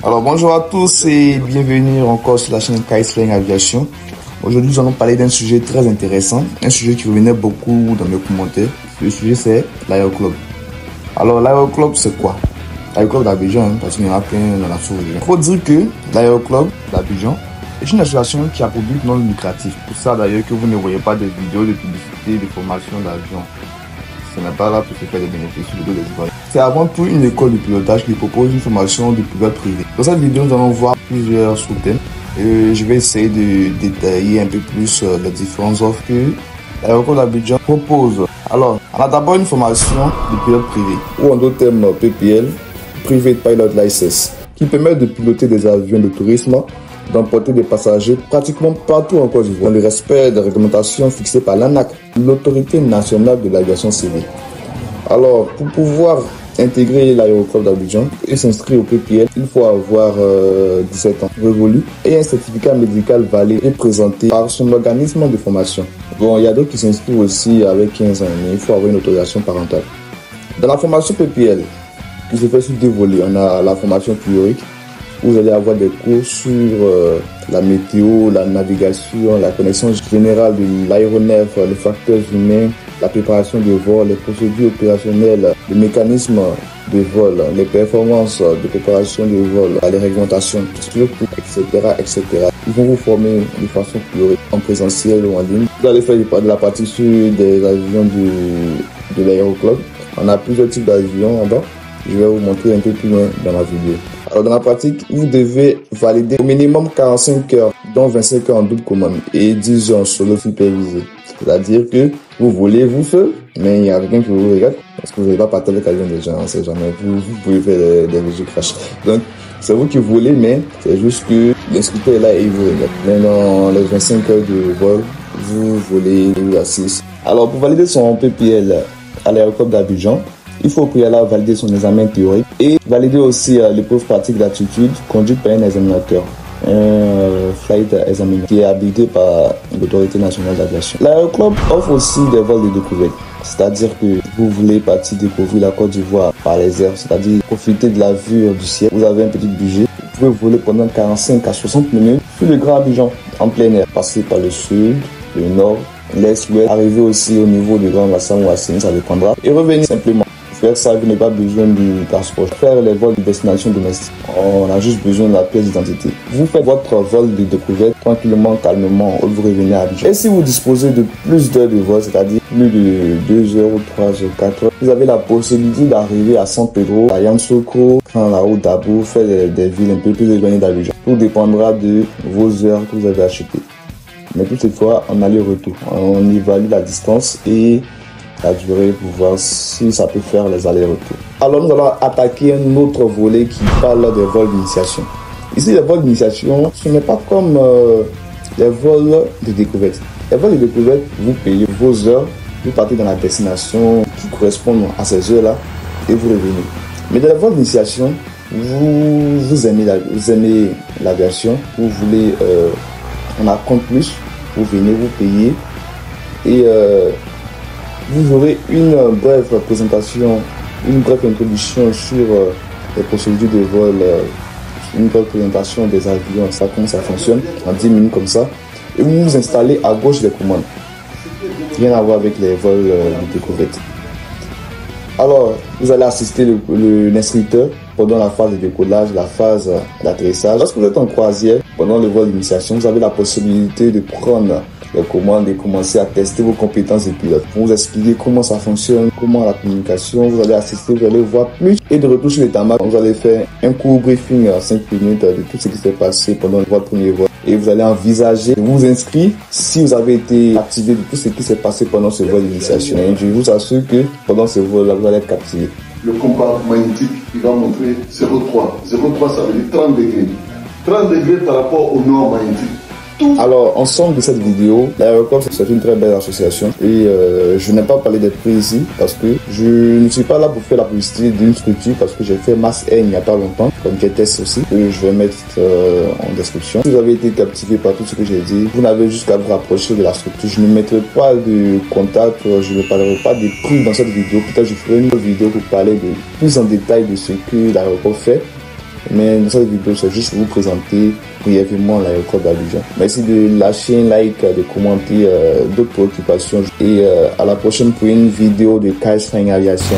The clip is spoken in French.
Alors bonjour à tous et bienvenue encore sur la chaîne Kaisling Aviation. Aujourd'hui nous allons parler d'un sujet très intéressant, un sujet qui revenait beaucoup dans mes commentaires. Le sujet c'est l'aéroclub. Alors l'aéroclub c'est quoi? L'aéroclub d'Abidjan, parce qu'il y en a plein dans la sous-région. Il faut dire que l'aéroclub d'Abidjan est une association qui a pour but non lucratif. Pour ça d'ailleurs que vous ne voyez pas de vidéos de publicité, de formation d'avion. Ce n'est pas là pour se faire des bénéfices sur le dos des Ivoiriens. C'est avant tout une école de pilotage qui propose une formation de pilote privé. Dans cette vidéo, nous allons voir plusieurs sous-thèmes. Je vais essayer de détailler un peu plus les différentes offres que l'aéroport d'Abidjan propose. Alors, on a d'abord une formation de pilote privé, ou en d'autres termes PPL, Private Pilot License, qui permet de piloter des avions de tourisme, d'emporter des passagers pratiquement partout en Côte d'Ivoire, dans le respect des réglementations fixées par l'ANAC, l'autorité nationale de l'aviation civile. Alors, pour pouvoir intégrer l'aéroclub d'Abidjan et s'inscrire au PPL, il faut avoir 17 ans révolus et un certificat médical valide et présenté par son organisme de formation. Bon, il y a d'autres qui s'inscrivent aussi avec 15 ans, mais il faut avoir une autorisation parentale. Dans la formation PPL, qui se fait sur deux volets, on a la formation théorique, où vous allez avoir des cours sur la météo, la navigation, la connaissance générale de l'aéronef, les facteurs humains, la préparation de vol, les procédures opérationnelles, les mécanismes de vol, les performances de préparation de vol, les réglementations, surtout, etc. Ils vont vous former de façon théorique, en présentiel ou en ligne. Vous allez faire de la partie sur des avions de l'aéroclub. On a plusieurs types d'avions en bas. Je vais vous montrer un peu plus loin dans la vidéo. Alors dans la pratique, vous devez valider au minimum 45 heures, dont 25 heures en double commande et 10 heures en solo supervisé. C'est-à-dire que vous volez vous seul, mais il y a quelqu'un qui vous regarde, parce que vous n'allez pas partir avec l'avion des gens, on sait jamais, vous pouvez faire des léger crash. Donc c'est vous qui volez, mais c'est juste que l'instructeur est là et il vous regarde. Mais dans les 25 heures de vol, vous volez et vous assistez. Alors pour valider son PPL à l'aéroclub d'Abidjan, il faut au préalable valider son examen théorique et valider aussi l'épreuve pratique d'aptitude conduite par un examinateur, un flight examiner qui est habilité par l'autorité nationale d'aviation. L'aéroclub offre aussi des vols de découverte, c'est-à-dire que vous voulez partir découvrir la Côte d'Ivoire par les airs, c'est-à-dire profiter de la vue du ciel. Vous avez un petit budget, vous pouvez voler pendant 45 à 60 minutes sur le Grand Abidjan en plein air, passer par le sud, le nord, l'est, l'ouest, arriver aussi au niveau du Grand Bassam ou à Séné, ça dépendra, et revenir simplement. Faire ça, vous n'avez pas besoin du transport. Faire les vols de destination domestique, on a juste besoin de la pièce d'identité. Vous faites votre vol de découverte tranquillement, calmement, ou vous revenez à Abidjan. Et si vous disposez de plus d'heures de vol, c'est-à-dire plus de 2 heures ou 3 heures, 4 heures, vous avez la possibilité d'arriver à San Pedro, à Yamoussoukro, prendre la route d'Abo, faire des villes un peu plus éloignées d'Abidjan. Tout dépendra de vos heures que vous avez achetées. Mais toutefois, en aller-retour, on évalue la distance et la durée pour voir si ça peut faire les allers-retours. Alors nous allons attaquer un autre volet qui parle des vols d'initiation. Ici, les vols d'initiation, ce n'est pas comme les vols de découverte. Les vols de découverte, vous payez vos heures, vous partez dans la destination qui correspond à ces heures-là et vous revenez. Mais dans les vols d'initiation, vous aimez l'aviation, vous voulez en apprendre plus, vous venez, vous payez et vous aurez une brève présentation, une brève introduction sur les procédures de vol, une brève présentation des avions, ça, comment ça fonctionne, en 10 minutes comme ça. Et vous vous installez à gauche des commandes. Rien à voir avec les vols de découverte. Alors, vous allez assister l'instructeur pendant la phase de décollage, la phase d'atterrissage. Lorsque vous êtes en croisière, pendant le vol d'initiation, vous avez la possibilité de prendre les commandes et commencer à tester vos compétences de pilote. Pour vous expliquer comment ça fonctionne, comment la communication, vous allez assister, vous allez voir plus. Et de retour sur les tarmacs, vous allez faire un court briefing à 5 minutes de tout ce qui s'est passé pendant votre premier vol. Et vous allez envisager de vous inscrire si vous avez été activé de tout ce qui s'est passé pendant ce vol d'initiation. Et je vous assure que pendant ce vol-là, vous allez être captivé. Le compas magnétique, il va montrer 0,3. 0,3, ça veut dire 30 degrés. 30 degrés par rapport au nord magnétique. Alors, ensemble de cette vidéo, l'aéroclub c'est une très belle association et je n'ai pas parlé des prix ici parce que je ne suis pas là pour faire la publicité d'une structure parce que j'ai fait Mass Air il n'y a pas longtemps, comme test aussi, que je vais mettre en description. Si vous avez été captivé par tout ce que j'ai dit, vous n'avez juste qu'à vous rapprocher de la structure. Je ne mettrai pas de contact, je ne parlerai pas des prix dans cette vidéo. Peut-être je ferai une autre vidéo pour parler de plus en détail de ce que l'aéroport fait. Mais dans cette vidéo, c'est juste pour vous présenter brièvement l'aéroport d'Abidjan. Merci de lâcher un like, de commenter d'autres préoccupations et à la prochaine pour une vidéo de KS Flying Aviation.